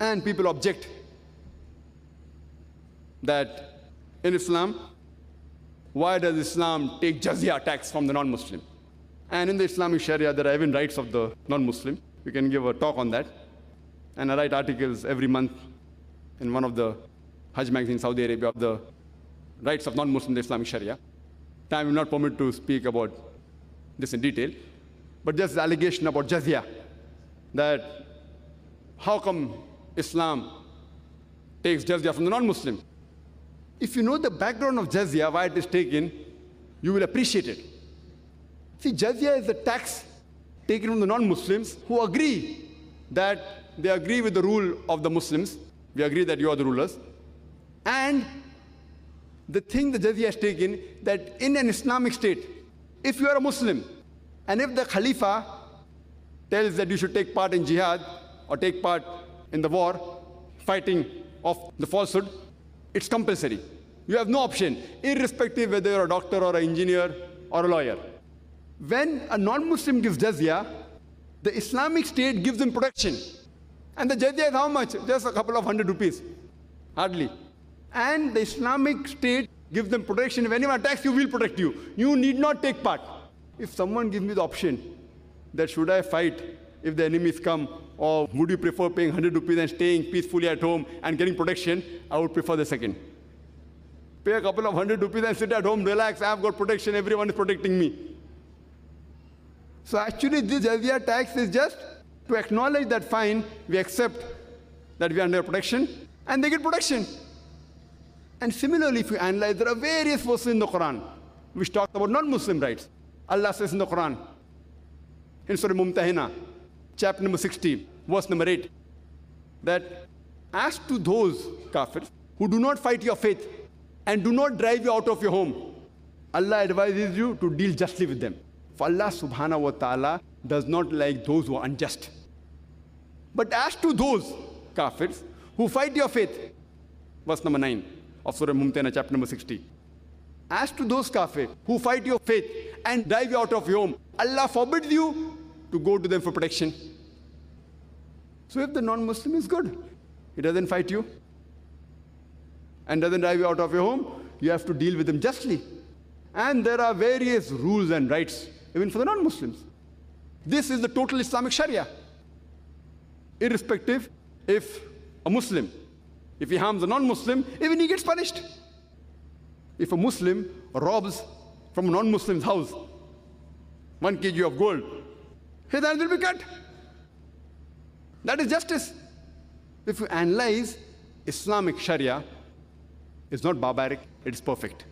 And people object that in Islam, why does Islam take Džizya tax from the non-Muslim? And in the Islamic Sharia, there are even rights of the non-Muslim. We can give a talk on that. And I write articles every month in one of the Hajj magazines in Saudi Arabia of the rights of non-Muslims in the Islamic Sharia. Time will not permit to speak about this in detail, but just the allegation about Džizya, that how come Islam takes Džizya from the non-Muslim? If you know the background of Džizya, why it is taken, you will appreciate it. See, Džizya is a tax taken from the non-Muslims who agree that they agree with the rule of the Muslims. We agree that you are the rulers. And the thing the Džizya has taken, that in an Islamic state, if you are a Muslim, and if the Khalifa tells that you should take part in jihad or take part in the war, fighting of the falsehood, it's compulsory. You have no option, irrespective whether you're a doctor or an engineer or a lawyer. When a non-Muslim gives Džizya, the Islamic state gives him protection. And the Džizya is how much? Just a couple of 100 rupees, hardly. And the Islamic state gives them protection. If anyone attacks you, we'll protect you. You need not take part. If someone gives me the option that should I fight if the enemies come, or would you prefer paying 100 rupees and staying peacefully at home and getting protection, I would prefer the second. Pay a couple of 100 rupees and sit at home, relax, I've got protection, everyone is protecting me. So actually this Džizya tax is just to acknowledge that fine, we accept that we are under protection, and they get protection. And similarly, if you analyze, there are various verses in the Quran which talk about non-Muslim rights. Allah says in the Quran, in Surah Mumtahina, chapter number 60, verse number 8, that as to those kafirs who do not fight your faith and do not drive you out of your home, Allah advises you to deal justly with them. For Allah subhanahu wa ta'ala does not like those who are unjust. But as to those kafirs who fight your faith, verse number 9 of Surah Mumtahina, chapter number 60. As to those kafirs who fight your faith and drive you out of your home, Allah forbids you to go to them for protection. So if the non-Muslim is good, he doesn't fight you and doesn't drive you out of your home, you have to deal with them justly. And there are various rules and rights, even for the non-Muslims. This is the total Islamic Sharia. Irrespective if a Muslim, if he harms a non-Muslim, even he gets punished. If a Muslim robs from a non-Muslim's house 1 kg of gold, his hand will be cut. That is justice. If you analyze, Islamic Sharia is not barbaric, it is perfect.